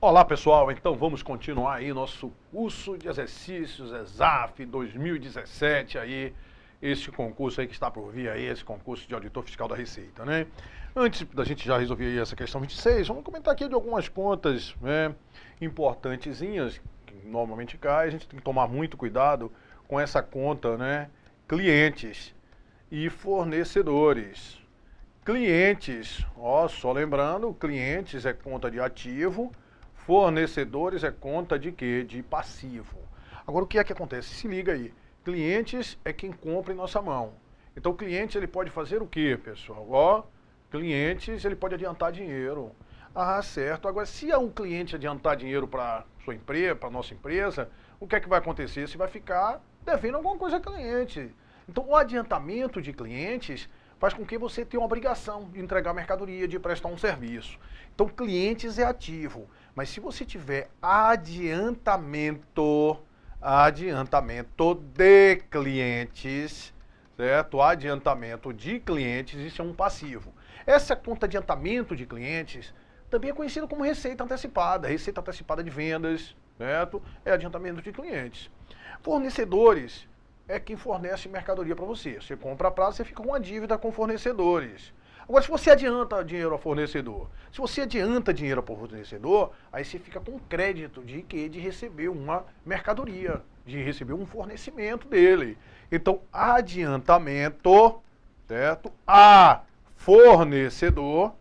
Olá pessoal, então vamos continuar aí nosso curso de exercícios EXAF 2017 aí, esse concurso aí que está por vir aí, esse concurso de auditor fiscal da Receita, né? Antes da gente já resolver aí essa questão 26, vamos comentar aqui de algumas contas, né, importantezinhas, que normalmente cai, a gente tem que tomar muito cuidado com essa conta, né, clientes e fornecedores. Clientes, ó, só lembrando, clientes é conta de ativo, fornecedores é conta de quê? De passivo. Agora o que é que acontece? Se liga aí. Clientes é quem compra em nossa mão. Então o cliente ele pode fazer o quê, pessoal? Ó, clientes ele pode adiantar dinheiro. Ah, certo. Agora se um cliente adiantar dinheiro para sua empresa, para nossa empresa, o que é que vai acontecer? Você vai ficar devendo alguma coisa ao cliente. Então o adiantamento de clientes faz com que você tenha uma obrigação de entregar mercadoria, de prestar um serviço. Então, clientes é ativo. Mas se você tiver adiantamento de clientes, certo? Adiantamento de clientes, isso é um passivo. Essa conta de adiantamento de clientes também é conhecida como receita antecipada de vendas, certo? É adiantamento de clientes. Fornecedores é quem fornece mercadoria para você. Você compra a prazo, você fica com uma dívida com fornecedores. Agora, se você adianta dinheiro ao fornecedor, aí você fica com crédito de quê? De receber uma mercadoria, de receber um fornecimento dele. Então, adiantamento, certo? A fornecedor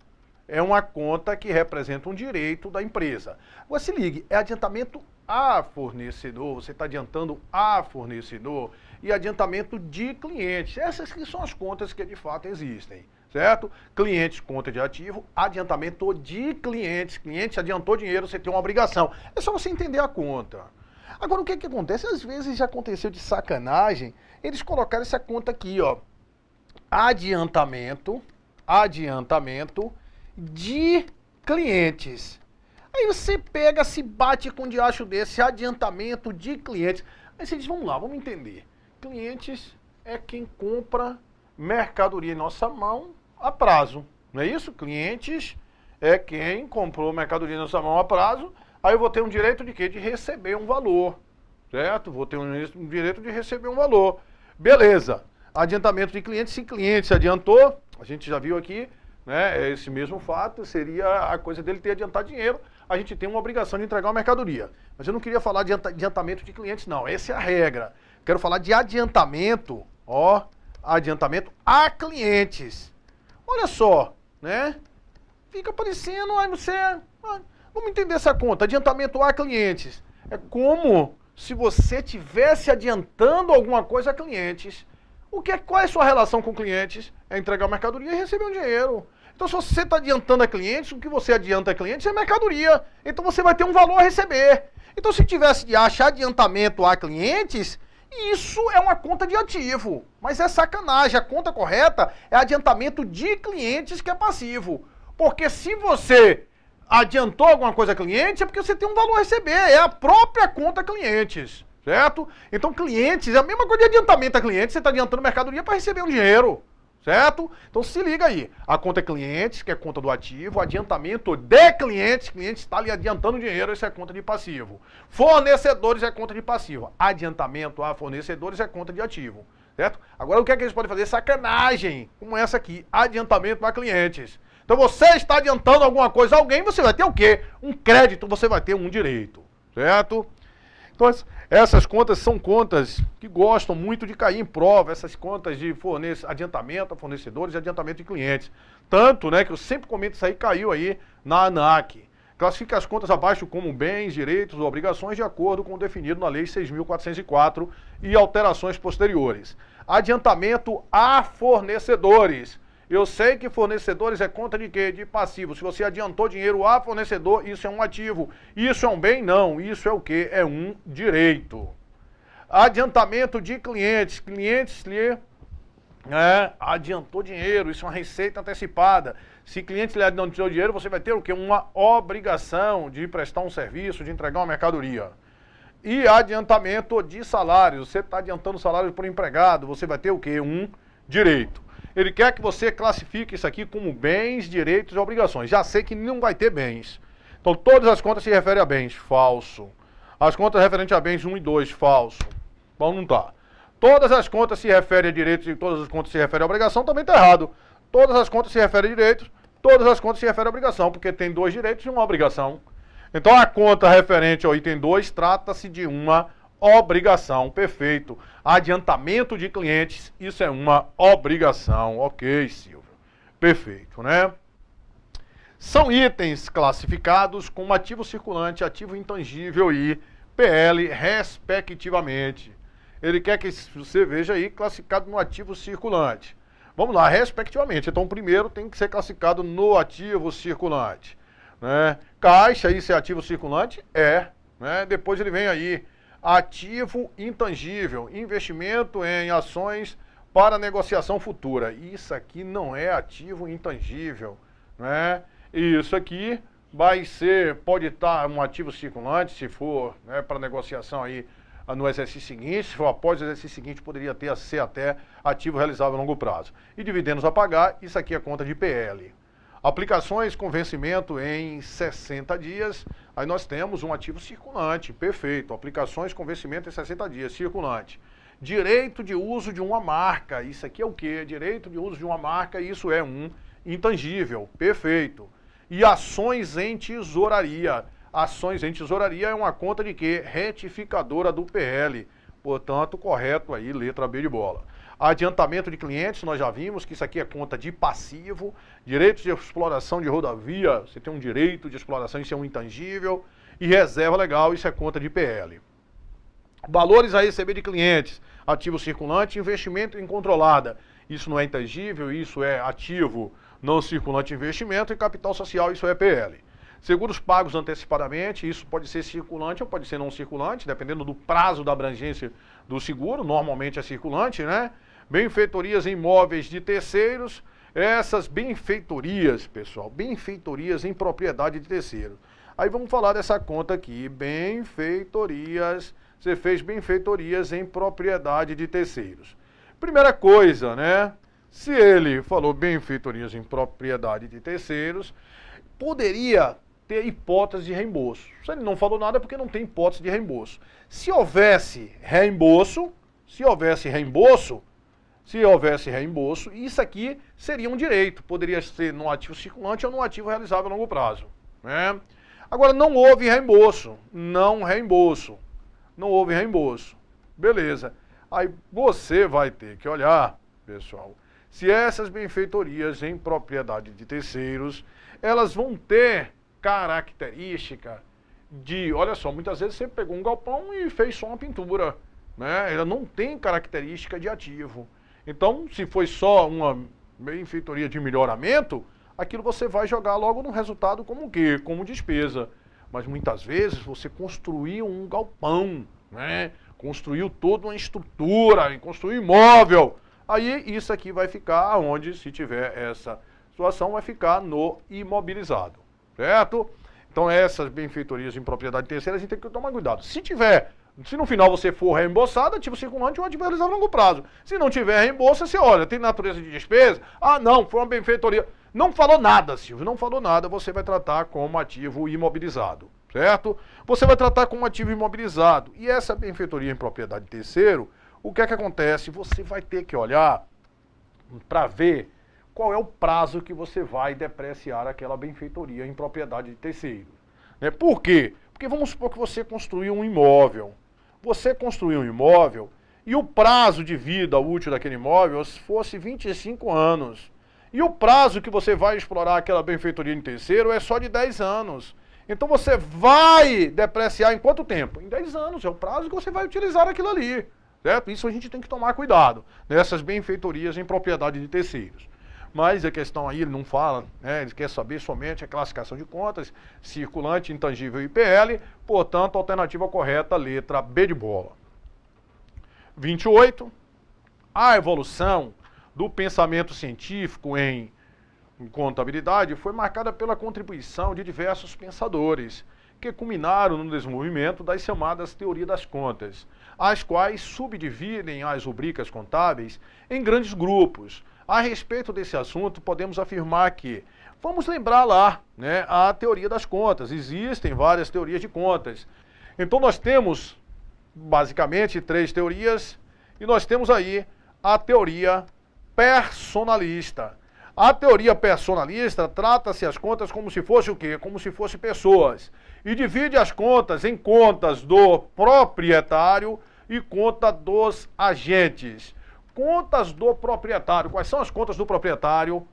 é uma conta que representa um direito da empresa. Agora, se ligue, é adiantamento a fornecedor, você está adiantando a fornecedor e adiantamento de clientes. Essas que são as contas que de fato existem, certo? Clientes, conta de ativo, adiantamento de clientes. Cliente adiantou dinheiro, você tem uma obrigação. É só você entender a conta. Agora, o que acontece? Às vezes já aconteceu de sacanagem, eles colocaram essa conta aqui, ó. Adiantamento de clientes. Aí você pega, se bate com um diacho desse, adiantamento de clientes. Aí você diz, vamos lá, vamos entender. Clientes é quem compra mercadoria em nossa mão a prazo. Não é isso? Clientes é quem comprou mercadoria em nossa mão a prazo. Aí eu vou ter um direito de quê? De receber um valor. Certo? Vou ter um direito de receber um valor. Beleza. Adiantamento de clientes, se cliente se adiantou, a gente já viu aqui, né, esse mesmo fato, seria a coisa dele ter adiantado dinheiro, a gente tem uma obrigação de entregar uma mercadoria. Mas eu não queria falar de adiantamento de clientes, não. Essa é a regra. Quero falar de adiantamento, ó, adiantamento a clientes. Olha só, né? Fica parecendo, aí você... vamos entender essa conta, adiantamento a clientes. É como se você estivesse adiantando alguma coisa a clientes. Qual é a sua relação com clientes? É entregar mercadoria e receber um dinheiro. Então, se você está adiantando a clientes, o que você adianta a clientes é mercadoria. Então, você vai ter um valor a receber. Então, se tivesse de achar adiantamento a clientes, isso é uma conta de ativo. Mas é sacanagem. A conta correta é adiantamento de clientes, que é passivo. Porque se você adiantou alguma coisa a cliente, é porque você tem um valor a receber. É a própria conta clientes. Certo? Então, clientes é a mesma coisa de adiantamento a clientes. Você está adiantando mercadoria para receber um dinheiro. Certo? Então se liga aí, a conta é clientes, que é conta do ativo, adiantamento de clientes, cliente está ali adiantando dinheiro, isso é conta de passivo. Fornecedores é conta de passivo, adiantamento a fornecedores é conta de ativo, certo? Agora o que é que eles podem fazer? Sacanagem, como essa aqui, adiantamento a clientes. Então você está adiantando alguma coisa a alguém, você vai ter o quê? Um crédito, você vai ter um direito, certo? Então, essas contas são contas que gostam muito de cair em prova, essas contas de adiantamento a fornecedores e adiantamento de clientes. Tanto, né, que eu sempre comento isso aí, caiu aí na ANAC. Classifica as contas abaixo como bens, direitos ou obrigações de acordo com o definido na Lei 6.404 e alterações posteriores. Adiantamento a fornecedores. Eu sei que fornecedores é conta de quê? De passivo. Se você adiantou dinheiro a fornecedor, isso é um ativo. Isso é um bem? Não. Isso é o quê? É um direito. Adiantamento de clientes. Clientes lhe adiantou dinheiro. Isso é uma receita antecipada. Se cliente lhe adiantou dinheiro, você vai ter o quê? Uma obrigação de prestar um serviço, de entregar uma mercadoria. E adiantamento de salários. Você está adiantando salário por empregado, você vai ter o quê? Um direito. Ele quer que você classifique isso aqui como bens, direitos e obrigações. Já sei que não vai ter bens. Então, todas as contas se referem a bens, falso. As contas referentes a bens 1 e 2, falso. Bom, não tá. Todas as contas se referem a direitos e todas as contas se referem a obrigação, também tá errado. Todas as contas se referem a direitos, todas as contas se referem a obrigação, porque tem 2 direitos e uma obrigação. Então, a conta referente ao item 2 trata-se de uma obrigação, perfeito. Adiantamento de clientes, isso é uma obrigação. Ok, Silvio. Perfeito, né? São itens classificados como ativo circulante, ativo intangível e PL, respectivamente. Ele quer que você veja aí classificado no ativo circulante. Vamos lá, respectivamente. Então, o primeiro tem que ser classificado no ativo circulante. Né? Caixa, isso é ativo circulante? É. Né? Depois ele vem aí, ativo intangível, investimento em ações para negociação futura. Isso aqui não é ativo intangível. Né? Isso aqui vai ser, pode estar um ativo circulante, se for, né, para negociação aí no exercício seguinte, se for após o exercício seguinte, poderia ser até ativo realizável a longo prazo. E dividendos a pagar, isso aqui é conta de PL. Aplicações com vencimento em 60 dias, aí nós temos um ativo circulante, perfeito. Aplicações com vencimento em 60 dias, circulante. Direito de uso de uma marca, isso aqui é o quê? Direito de uso de uma marca, isso é um intangível, perfeito. E ações em tesouraria. Ações em tesouraria é uma conta de quê? Retificadora do PL. Portanto, correto aí, letra B de bola. Adiantamento de clientes, nós já vimos que isso aqui é conta de passivo. Direito de exploração de rodovia, você tem um direito de exploração, isso é um intangível. E reserva legal, isso é conta de PL. Valores a receber de clientes, ativo circulante, investimento em controlada. Isso não é intangível, isso é ativo não circulante investimento, e capital social, isso é PL. Seguros pagos antecipadamente, isso pode ser circulante ou pode ser não circulante, dependendo do prazo da abrangência do seguro, normalmente é circulante, né? Benfeitorias em imóveis de terceiros, essas benfeitorias, pessoal, benfeitorias em propriedade de terceiro. Aí vamos falar dessa conta aqui, benfeitorias, você fez benfeitorias em propriedade de terceiros. Primeira coisa, né? Se ele falou benfeitorias em propriedade de terceiros, poderia ter hipótese de reembolso. Se ele não falou nada é porque não tem hipótese de reembolso. Se houvesse reembolso, isso aqui seria um direito. Poderia ser no ativo circulante ou no ativo realizável a longo prazo. Né? Agora, não houve reembolso. Não houve reembolso. Beleza. Aí você vai ter que olhar, pessoal, se essas benfeitorias em propriedade de terceiros, elas vão ter característica de, olha só, muitas vezes você pegou um galpão e fez só uma pintura, né? Ela não tem característica de ativo. Então, se foi só uma benfeitoria de melhoramento, aquilo você vai jogar logo no resultado como o quê? Como despesa. Mas muitas vezes você construiu um galpão, né? Construiu toda uma estrutura, construiu imóvel. Aí isso aqui vai ficar onde, se tiver essa situação, vai ficar no imobilizado, certo? Então essas benfeitorias em propriedade terceira, a gente tem que tomar cuidado. Se no final você for reembolsado, ativo circulante ou ativo realizado a longo prazo. Se não tiver reembolso, você olha, tem natureza de despesa? Ah, não, foi uma benfeitoria. Não falou nada, Silvio, não falou nada, você vai tratar como ativo imobilizado, certo? Você vai tratar como ativo imobilizado. E essa benfeitoria em propriedade terceiro, o que é que acontece? Você vai ter que olhar para ver qual é o prazo que você vai depreciar aquela benfeitoria em propriedade de terceiro. Né? Por quê? Porque vamos supor que você construiu um imóvel. Você construiu um imóvel e o prazo de vida útil daquele imóvel fosse 25 anos. E o prazo que você vai explorar aquela benfeitoria em terceiro é só de 10 anos. Então você vai depreciar em quanto tempo? Em 10 anos, é o prazo que você vai utilizar aquilo ali. Certo? Isso a gente tem que tomar cuidado, nessas benfeitorias em propriedade de terceiros. Mas a questão aí, ele não fala, né? Ele quer saber somente a classificação de contas, circulante, intangível e PL, portanto, a alternativa correta, letra B de bola. 28. A evolução do pensamento científico em contabilidade foi marcada pela contribuição de diversos pensadores, que culminaram no desenvolvimento das chamadas teorias das contas, as quais subdividem as rubricas contábeis em grandes grupos. A respeito desse assunto, podemos afirmar que Vamos lembrar lá, né, a teoria das contas. Existem várias teorias de contas. Então nós temos, basicamente, 3 teorias, e nós temos aí a teoria personalista. A teoria personalista trata-se as contas como se fosse o quê? Como se fossem pessoas. E divide as contas em contas do proprietário e conta dos agentes. Contas do proprietário. Quais são as contas do proprietário?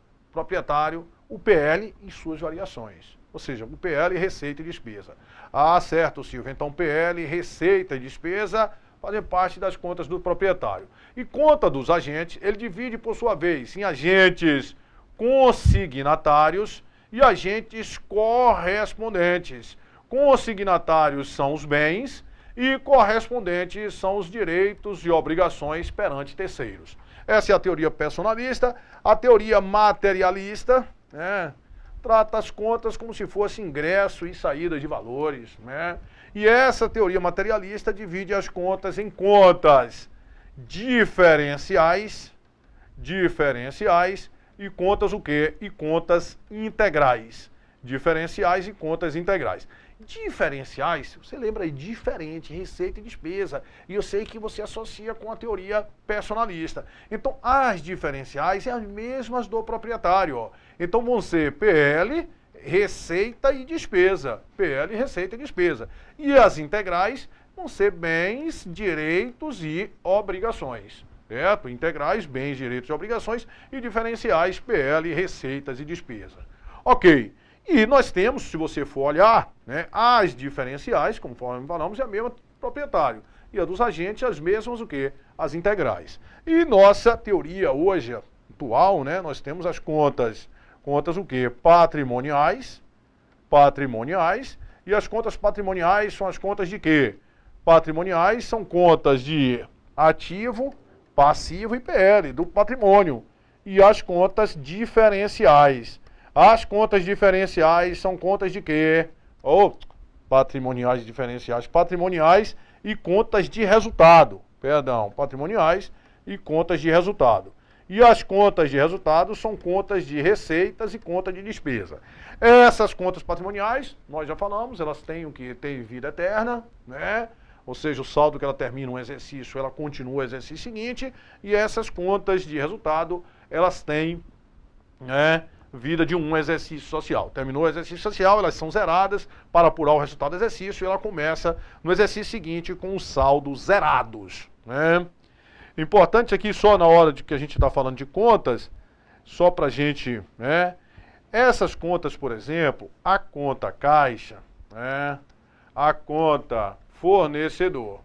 O PL e suas variações. Ou seja, o PL, receita e despesa. Ah, certo, Silvio. Então, PL, receita e despesa fazem parte das contas do proprietário. E conta dos agentes, ele divide, por sua vez, em agentes consignatários e agentes correspondentes. Consignatários são os bens e correspondentes são os direitos e obrigações perante terceiros. Essa é a teoria personalista. A teoria materialista, né, trata as contas como se fosse ingresso e saída de valores, né? E essa teoria materialista divide as contas em contas diferenciais e contas o quê? E contas integrais. Diferenciais e contas integrais. Diferenciais, você lembra aí, diferente, receita e despesa. E eu sei que você associa com a teoria personalista. Então, as diferenciais são as mesmas do proprietário. Ó. Então, vão ser PL, receita e despesa. PL, receita e despesa. E as integrais vão ser bens, direitos e obrigações. Certo? Integrais, bens, direitos e obrigações. E diferenciais, PL, receitas e despesa. Ok. E nós temos, se você for olhar, né, as diferenciais, conforme falamos, é a mesma do proprietário. E a dos agentes, as mesmas o quê? As integrais. E nossa teoria hoje, atual, né, nós temos as contas o quê? Patrimoniais. E as contas patrimoniais são as contas de quê? Patrimoniais são contas de ativo, passivo e PL, do patrimônio. E as contas diferenciais. As contas diferenciais são contas de quê? Patrimoniais diferenciais. Patrimoniais e contas de resultado. Patrimoniais e contas de resultado. E as contas de resultado são contas de receitas e conta de despesa. Essas contas patrimoniais, nós já falamos, elas têm o que? Tem vida eterna, né? Ou seja, o saldo que ela termina um exercício, ela continua o exercício seguinte. E essas contas de resultado, elas têm, né, vida de um exercício social. Terminou o exercício social, elas são zeradas para apurar o resultado do exercício e ela começa no exercício seguinte com os saldos zerados, né? Importante aqui, só na hora de que a gente está falando de contas, só para a gente, né? Essas contas, por exemplo, a conta caixa, né? A conta fornecedor.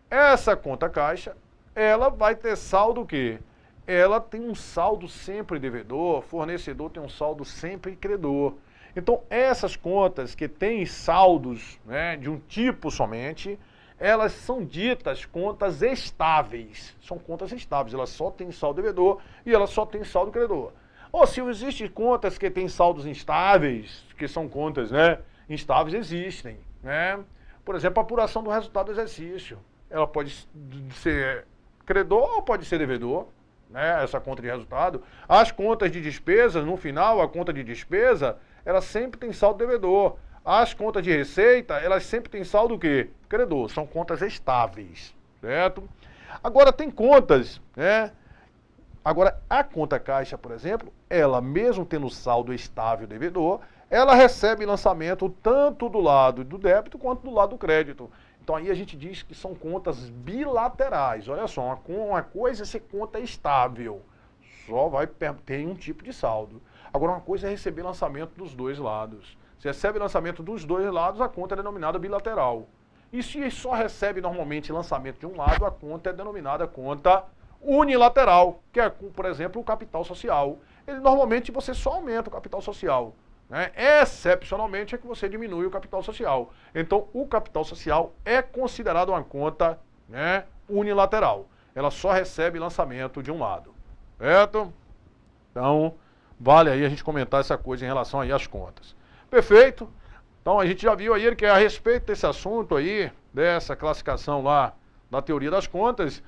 Essa conta caixa, ela vai ter saldo o quê? Ela tem um saldo sempre devedor, fornecedor tem um saldo sempre credor. Então, essas contas que têm saldos, né, de um tipo somente, elas são ditas contas estáveis. São contas estáveis, elas só têm saldo devedor e elas só têm saldo credor. Ou se existem contas que têm saldos instáveis, que são contas, né, instáveis, existem, né? Por exemplo, a apuração do resultado do exercício. Ela pode ser credor ou pode ser devedor. Né, essa conta de resultado. As contas de despesas, no final, a conta de despesa, ela sempre tem saldo devedor. As contas de receita, elas sempre têm saldo o quê? Credor. São contas estáveis, certo? Agora, tem contas, né? Agora, a conta caixa, por exemplo, ela mesmo tendo saldo estável devedor, ela recebe lançamento tanto do lado do débito quanto do lado do crédito. Então aí a gente diz que são contas bilaterais. Olha só, uma coisa é ser conta estável, só vai ter um tipo de saldo. Agora uma coisa é receber lançamento dos dois lados. Se recebe lançamento dos dois lados, a conta é denominada bilateral. E se só recebe normalmente lançamento de um lado, a conta é denominada conta unilateral, que é, por exemplo, o capital social. Ele normalmente você só aumenta o capital social. Né? Excepcionalmente é que você diminui o capital social. Então, o capital social é considerado uma conta, né, unilateral. Ela só recebe lançamento de um lado. Certo? Então, vale aí a gente comentar essa coisa em relação aí às contas. Perfeito? Então, a gente já viu aí que a respeito desse assunto aí, dessa classificação lá da teoria das contas,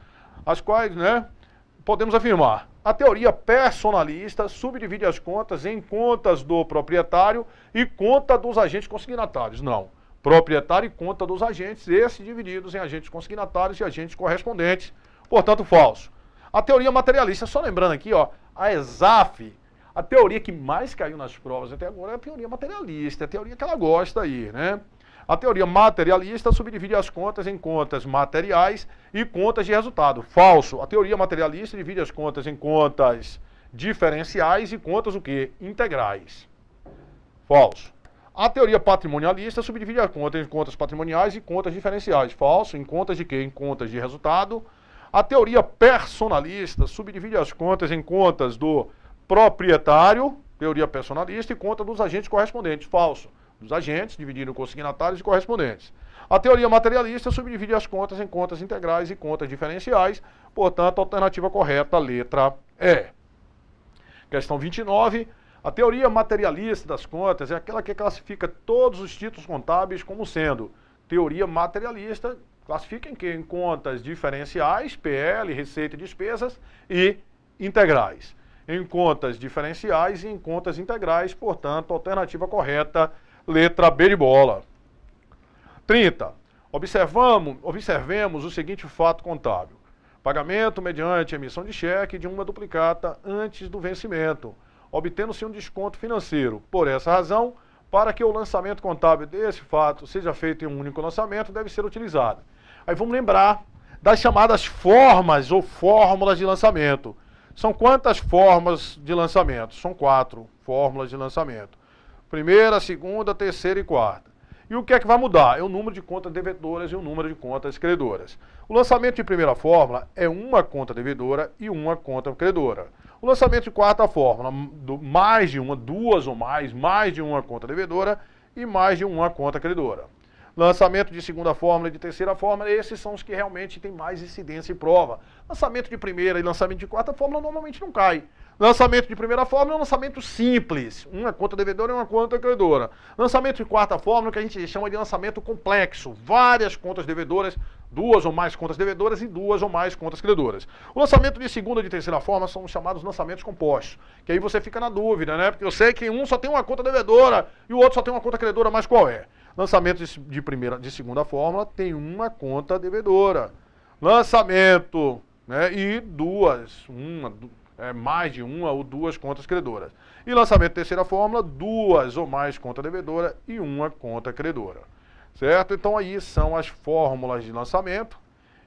as quais, né, podemos afirmar, A teoria personalista subdivide as contas em contas do proprietário e conta dos agentes consignatários. Não. Proprietário e conta dos agentes, esses divididos em agentes consignatários e agentes correspondentes. Portanto, falso. A teoria materialista, só lembrando aqui, ó, a ESAF, a teoria que mais caiu nas provas até agora é a teoria materialista, é a teoria que ela gosta aí, né? A teoria materialista subdivide as contas em contas materiais e contas de resultado. Falso. A teoria materialista divide as contas em contas diferenciais e contas o quê? Integrais. Falso. A teoria patrimonialista subdivide as contas em contas patrimoniais e contas diferenciais. Falso. Em contas de quê? Em contas de resultado. A teoria personalista subdivide as contas em contas do proprietário, teoria personalista, e conta dos agentes correspondentes. Falso. Dos agentes, dividindo consignatários e correspondentes. A teoria materialista subdivide as contas em contas integrais e contas diferenciais. Portanto, a alternativa correta, letra E. Questão 29. A teoria materialista das contas é aquela que classifica todos os títulos contábeis como sendo teoria materialista, classifica em quê? Em contas diferenciais, PL, receita e despesas, e integrais. Em contas diferenciais e em contas integrais, portanto, a alternativa correta, letra B de bola. 30. Observemos o seguinte fato contábil. Pagamento mediante emissão de cheque de uma duplicata antes do vencimento, obtendo-se um desconto financeiro. Por essa razão, para que o lançamento contábil desse fato seja feito em um único lançamento, deve ser utilizado. Aí vamos lembrar das chamadas formas ou fórmulas de lançamento. São quantas formas de lançamento? São 4 fórmulas de lançamento. Primeira, segunda, terceira e quarta. E o que é que vai mudar? É o número de contas devedoras e o número de contas credoras. O lançamento de primeira fórmula é uma conta devedora e uma conta credora. O lançamento de quarta fórmula, mais de uma, duas ou mais de uma conta devedora e mais de uma conta credora. Lançamento de segunda fórmula e de terceira fórmula, esses são os que realmente têm mais incidência e prova. Lançamento de primeira e lançamento de quarta fórmula normalmente não cai. Lançamento de primeira fórmula é um lançamento simples, uma conta devedora e uma conta credora. Lançamento de quarta fórmula, que a gente chama de lançamento complexo, várias contas devedoras, duas ou mais contas devedoras e duas ou mais contas credoras. O lançamento de segunda e de terceira fórmula são os chamados lançamentos compostos, que aí você fica na dúvida, né? Porque eu sei que um só tem uma conta devedora e o outro só tem uma conta credora, mas qual é? Lançamento de segunda fórmula tem uma conta devedora. Lançamento, né, e mais de uma ou duas contas credoras. E lançamento de terceira fórmula, duas ou mais conta devedora e uma conta credora. Certo? Então aí são as fórmulas de lançamento.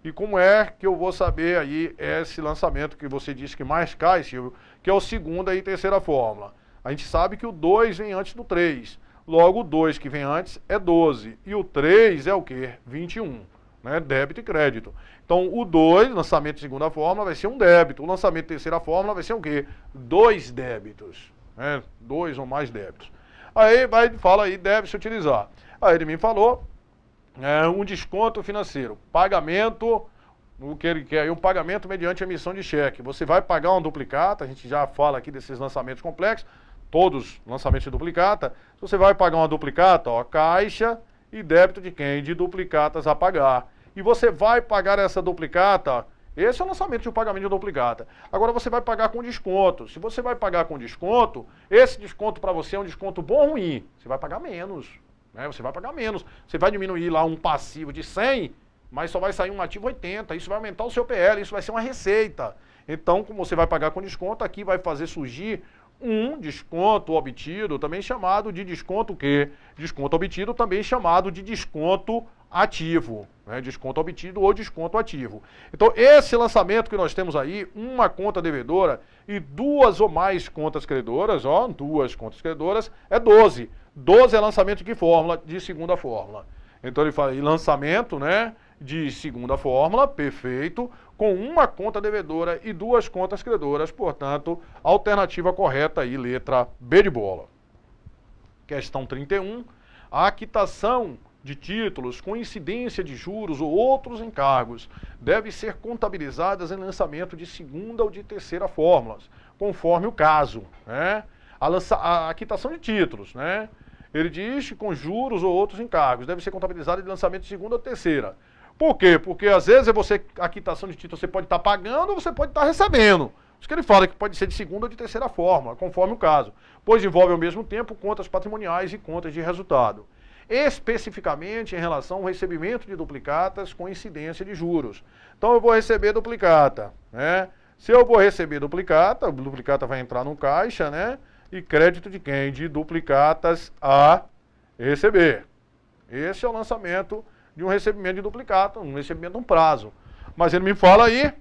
E como é que eu vou saber aí esse lançamento que você disse que mais cai, Silvio, que é o segunda e terceira fórmula? A gente sabe que o 2 vem antes do 3. Logo, o 2 que vem antes é 12. E o 3 é o quê? 21. Né? Débito e crédito. Então, o 2, lançamento de segunda fórmula, vai ser um débito. O lançamento de terceira fórmula vai ser o quê? 2 débitos. Né? 2 ou mais débitos. Aí, fala aí, deve se utilizar. Aí ele me falou, um desconto financeiro. Pagamento, o que ele quer? Um pagamento mediante emissão de cheque. Você vai pagar uma duplicata, a gente já fala aqui desses lançamentos complexos, todos lançamentos de duplicata. Você vai pagar uma duplicata, ó, caixa e débito de quem? De duplicatas a pagar. E você vai pagar essa duplicata, esse é o lançamento de um pagamento de duplicata. Agora você vai pagar com desconto. Se você vai pagar com desconto, esse desconto para você é um desconto bom ou ruim? Você vai pagar menos. Né? Você vai pagar menos. Você vai diminuir lá um passivo de 100, mas só vai sair um ativo 80. Isso vai aumentar o seu PL, isso vai ser uma receita. Então, como você vai pagar com desconto, aqui vai fazer surgir um desconto obtido, também chamado de desconto o quê? Desconto obtido, também chamado de desconto ativo. Né? Desconto obtido ou desconto ativo. Então, esse lançamento que nós temos aí, uma conta devedora e duas ou mais contas credoras, ó, duas contas credoras, é 12. 12 é lançamento de que fórmula? De segunda fórmula. Então, ele fala, e lançamento, né, de segunda fórmula, perfeito, com uma conta devedora e duas contas credoras, portanto, alternativa correta aí, letra B de bola. Questão 31, a quitação de títulos com incidência de juros ou outros encargos deve ser contabilizadas em lançamento de segunda ou de terceira fórmulas, conforme o caso, né? A quitação de títulos, né? Ele diz que com juros ou outros encargos deve ser contabilizada de lançamento de segunda ou terceira. Por quê? Porque às vezes a quitação de título você pode estar pagando ou você pode estar recebendo. Isso que ele fala que pode ser de segunda ou de terceira forma, conforme o caso, pois envolve ao mesmo tempo contas patrimoniais e contas de resultado. Especificamente em relação ao recebimento de duplicatas com incidência de juros. Então eu vou receber duplicata, né? Se eu vou receber duplicata, a duplicata vai entrar no caixa, né? E crédito de quem? De duplicatas a receber. Esse é o lançamento de um recebimento de duplicata, um recebimento de um prazo. Mas ele me fala aí,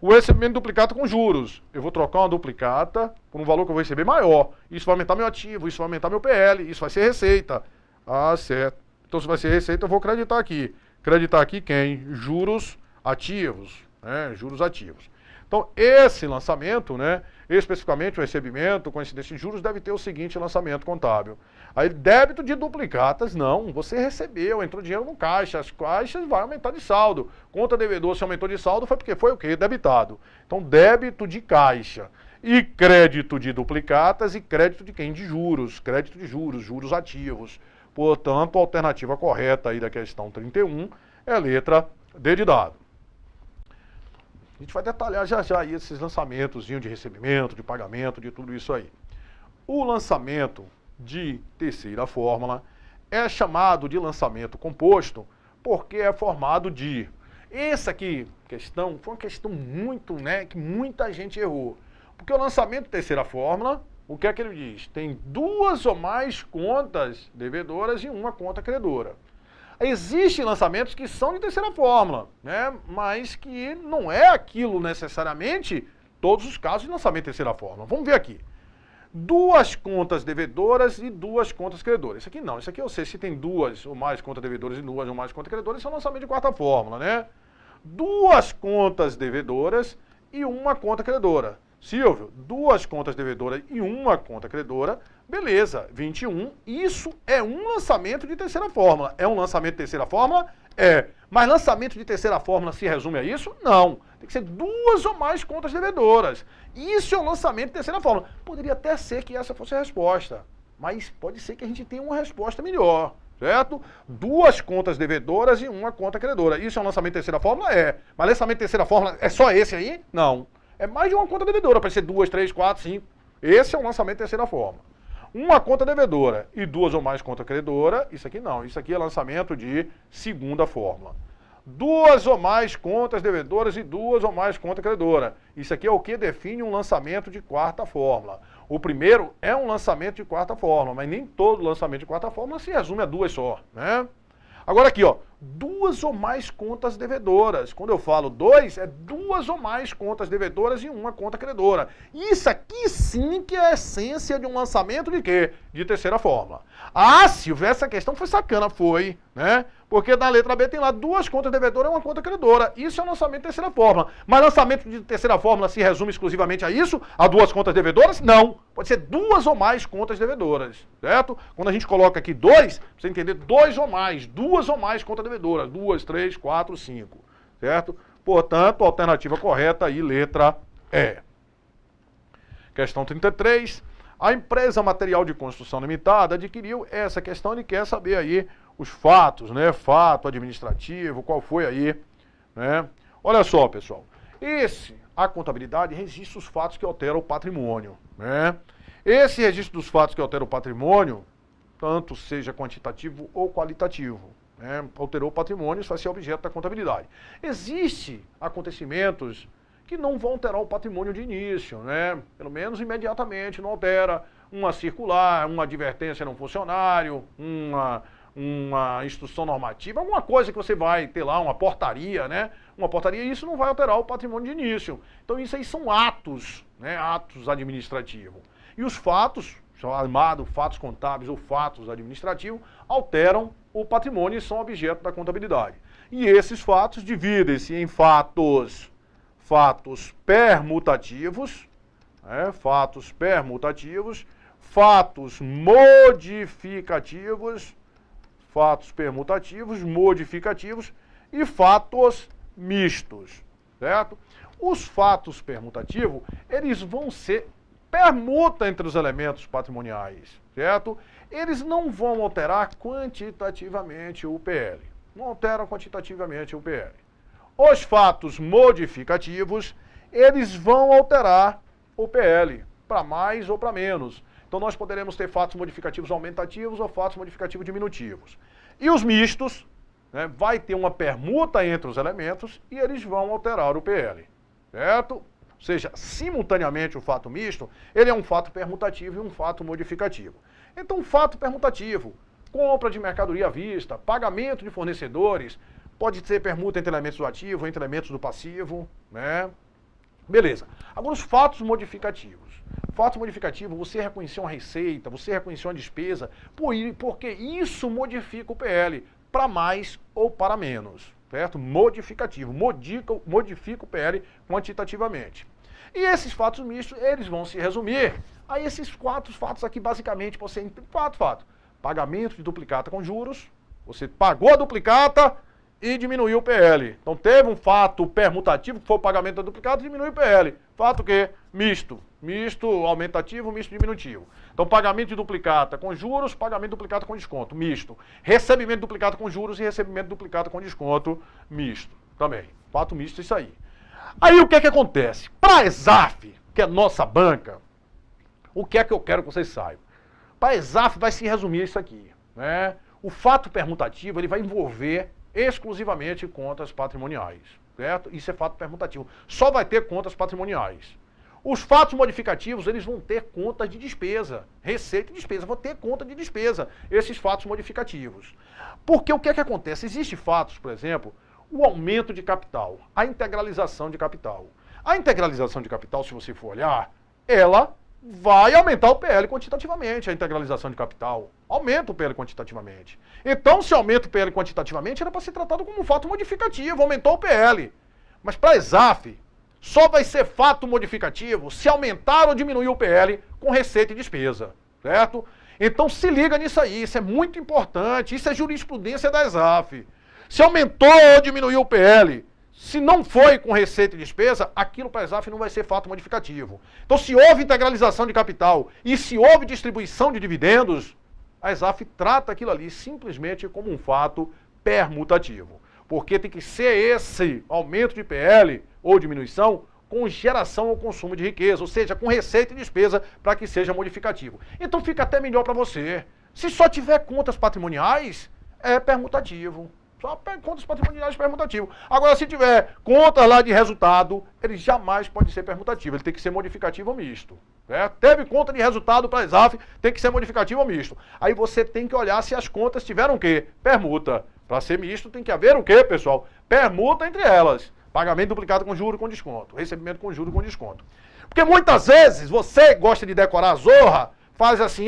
o recebimento de duplicata com juros. Eu vou trocar uma duplicata por um valor que eu vou receber maior. Isso vai aumentar meu ativo, isso vai aumentar meu PL, isso vai ser receita. Ah, certo. Então se vai ser receita, eu vou acreditar aqui. Acreditar aqui quem? Juros ativos, né? Juros ativos. Então esse lançamento, né? Especificamente o recebimento com incidência de juros deve ter o seguinte lançamento contábil. Aí débito de duplicatas, não, você recebeu, entrou dinheiro no caixa, as caixas vai aumentar de saldo. Conta devedor, se aumentou de saldo foi porque foi o quê? Debitado. Então débito de caixa. E crédito de duplicatas e crédito de quem? De juros, crédito de juros, juros ativos. Portanto, a alternativa correta aí da questão 31 é a letra D de dado. A gente vai detalhar já já aí esses lançamentos de recebimento, de pagamento, de tudo isso aí. O lançamento de terceira fórmula é chamado de lançamento composto porque é formado de... Essa aqui, questão, foi uma questão muito, né, que muita gente errou. Porque o lançamento de terceira fórmula, o que é que ele diz? Tem duas ou mais contas devedoras e uma conta credora. Existem lançamentos que são de terceira fórmula, né? Mas que não é aquilo necessariamente todos os casos de lançamento de terceira fórmula. Vamos ver aqui. Duas contas devedoras e duas contas credoras. Isso aqui não, isso aqui eu sei se tem duas ou mais contas devedoras e duas ou mais contas credoras, isso é um lançamento de quarta fórmula, né? Duas contas devedoras e uma conta credora. Silvio, duas contas devedoras e uma conta credora, beleza, 21, isso é um lançamento de terceira fórmula. É um lançamento de terceira fórmula? É. Mas lançamento de terceira fórmula se resume a isso? Não. Tem que ser duas ou mais contas devedoras. Isso é um lançamento de terceira fórmula. Poderia até ser que essa fosse a resposta, mas pode ser que a gente tenha uma resposta melhor, certo? Duas contas devedoras e uma conta credora. Isso é um lançamento de terceira fórmula? É. Mas lançamento de terceira fórmula é só esse aí? Não. É mais de uma conta devedora, pode ser 2, 3, 4, 5. Esse é o lançamento de terceira forma. Uma conta devedora e duas ou mais conta credora, isso aqui não. Isso aqui é lançamento de segunda fórmula. Duas ou mais contas devedoras e duas ou mais conta credora. Isso aqui é o que define um lançamento de quarta fórmula. O primeiro é um lançamento de quarta fórmula, mas nem todo lançamento de quarta fórmula se resume a duas só, né? Agora aqui, ó, duas ou mais contas devedoras. Quando eu falo dois, é duas ou mais contas devedoras e uma conta credora. Isso aqui sim que é a essência de um lançamento de quê? De terceira fórmula. Ah, Silvio, essa questão foi sacana, foi, né? Porque na letra B tem lá duas contas devedoras e uma conta credora. Isso é um lançamento de terceira fórmula. Mas lançamento de terceira fórmula se resume exclusivamente a isso? A duas contas devedoras? Não. Pode ser duas ou mais contas devedoras, certo? Quando a gente coloca aqui dois, pra você entender, dois ou mais, duas ou mais contas devedoras. 2, 3, 4, 5, certo? Portanto, a alternativa correta aí, letra E. Questão 33. A empresa Material de Construção Limitada adquiriu essa questão e quer saber aí os fatos, né? Fato administrativo, qual foi aí, né? Olha só, pessoal. A contabilidade registra os fatos que alteram o patrimônio, né? Esse registro dos fatos que alteram o patrimônio, tanto seja quantitativo ou qualitativo, né? Alterou o patrimônio, isso vai ser objeto da contabilidade. Existem acontecimentos que não vão alterar o patrimônio de início, né? Pelo menos imediatamente não altera. Uma circular, uma advertência a um funcionário, uma instrução normativa, alguma coisa que você vai ter lá, uma portaria, né? Uma portaria, isso não vai alterar o patrimônio de início. Então isso aí são atos, né? Atos administrativos. E os fatos, chamados fatos contábeis ou fatos administrativos, alteram o patrimônio e são objeto da contabilidade. E esses fatos dividem-se em fatos permutativos, né? Fatos permutativos, fatos modificativos, fatos permutativos, modificativos e fatos mistos, certo? Os fatos permutativos, eles vão ser permuta entre os elementos patrimoniais, certo? Eles não vão alterar quantitativamente o PL. Não alteram quantitativamente o PL. Os fatos modificativos, eles vão alterar o PL, para mais ou para menos. Então nós poderemos ter fatos modificativos aumentativos ou fatos modificativos diminutivos. E os mistos, né, vai ter uma permuta entre os elementos e eles vão alterar o PL, certo? Ou seja, simultaneamente o fato misto, ele é um fato permutativo e um fato modificativo. Então, o fato permutativo, compra de mercadoria à vista, pagamento de fornecedores, pode ser permuta entre elementos do ativo, entre elementos do passivo, né? Beleza. Agora, os fatos modificativos. Fato modificativo, você reconheceu uma receita, você reconheceu uma despesa, porque isso modifica o PL para mais ou para menos, certo? Modificativo, modifica o PL quantitativamente. E esses fatos mistos, eles vão se resumir a esses 4 fatos aqui, basicamente, você tem 4 fatos. Pagamento de duplicata com juros, você pagou a duplicata e diminuiu o PL. Então teve um fato permutativo, que foi o pagamento da duplicata, e diminuiu o PL. Fato o quê? Misto. Misto aumentativo, misto diminutivo. Então pagamento de duplicata com juros, pagamento de duplicata com desconto, misto. Recebimento de duplicata com juros e recebimento de duplicata com desconto, misto. Também. Fato misto, isso aí. Aí o que é que acontece? Para a ESAF, que é nossa banca, o que é que eu quero que vocês saibam? Para a ESAF vai se resumir isso aqui, né? O fato permutativo, ele vai envolver exclusivamente contas patrimoniais, certo? Isso é fato permutativo. Só vai ter contas patrimoniais. Os fatos modificativos, eles vão ter contas de despesa, receita e despesa, vão ter conta de despesa, esses fatos modificativos. Porque o que é que acontece? Existem fatos, por exemplo, o aumento de capital, a integralização de capital. A integralização de capital, se você for olhar, ela vai aumentar o PL quantitativamente, a integralização de capital. Aumenta o PL quantitativamente. Então, se aumenta o PL quantitativamente, era para ser tratado como um fato modificativo, aumentou o PL. Mas para a ESAF, só vai ser fato modificativo se aumentar ou diminuir o PL com receita e despesa, certo? Então se liga nisso aí, isso é muito importante, isso é jurisprudência da ESAF. Se aumentou ou diminuiu o PL, se não foi com receita e despesa, aquilo para a ESAF não vai ser fato modificativo. Então se houve integralização de capital e se houve distribuição de dividendos, a ESAF trata aquilo ali simplesmente como um fato permutativo. Porque tem que ser esse aumento de PL ou diminuição com geração ou consumo de riqueza, ou seja, com receita e despesa para que seja modificativo. Então fica até melhor para você. Se só tiver contas patrimoniais, é permutativo. Só contas patrimoniais permutativo. Agora, se tiver contas lá de resultado, ele jamais pode ser permutativo. Ele tem que ser modificativo ou misto. Certo? Teve conta de resultado para a ESAF, tem que ser modificativo ou misto. Aí você tem que olhar se as contas tiveram o quê? Permuta. Para ser misto, tem que haver o quê, pessoal? Permuta entre elas. Pagamento duplicado com juro com desconto. Recebimento com juro com desconto. Porque muitas vezes você gosta de decorar a zorra, faz assim,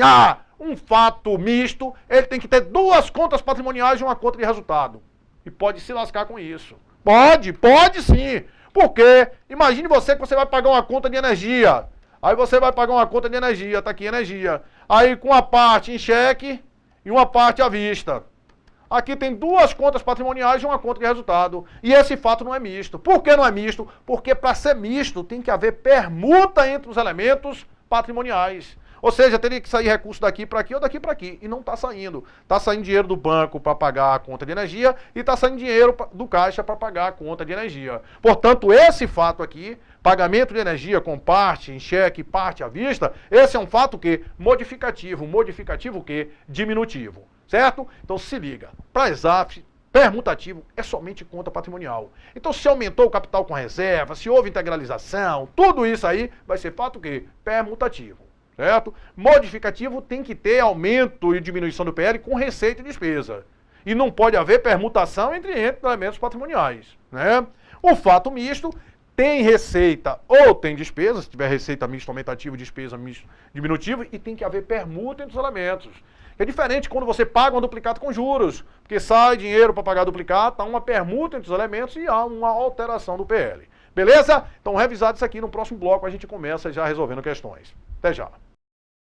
um fato misto, ele tem que ter 2 contas patrimoniais e uma conta de resultado. E pode se lascar com isso. Pode sim. Porque imagine você que você vai pagar uma conta de energia. Aí você vai pagar uma conta de energia, tá aqui energia. Aí com uma parte em cheque e uma parte à vista. Aqui tem 2 contas patrimoniais e uma conta de resultado. E esse fato não é misto. Por que não é misto? Porque para ser misto tem que haver permuta entre os elementos patrimoniais. Ou seja, teria que sair recurso daqui para aqui ou daqui para aqui. E não está saindo. Está saindo dinheiro do banco para pagar a conta de energia e está saindo dinheiro do caixa para pagar a conta de energia. Portanto, esse fato aqui, pagamento de energia com parte em cheque, parte à vista, esse é um fato que modificativo. Modificativo o quê? Diminutivo. Certo? Então se liga. Para a ESAF, permutativo é somente conta patrimonial. Então se aumentou o capital com reserva, se houve integralização, tudo isso aí vai ser fato o quê? Permutativo. Certo? Modificativo tem que ter aumento e diminuição do PL com receita e despesa. E não pode haver permutação entre elementos patrimoniais. Né? O fato misto tem receita ou tem despesa, se tiver receita mista aumentativa, despesa mista diminutiva, e tem que haver permuta entre os elementos. É diferente quando você paga uma duplicata com juros, porque sai dinheiro para pagar a duplicata, há uma permuta entre os elementos e há uma alteração do PL. Beleza? Então, revisado isso aqui, no próximo bloco a gente começa já resolvendo questões. Até já.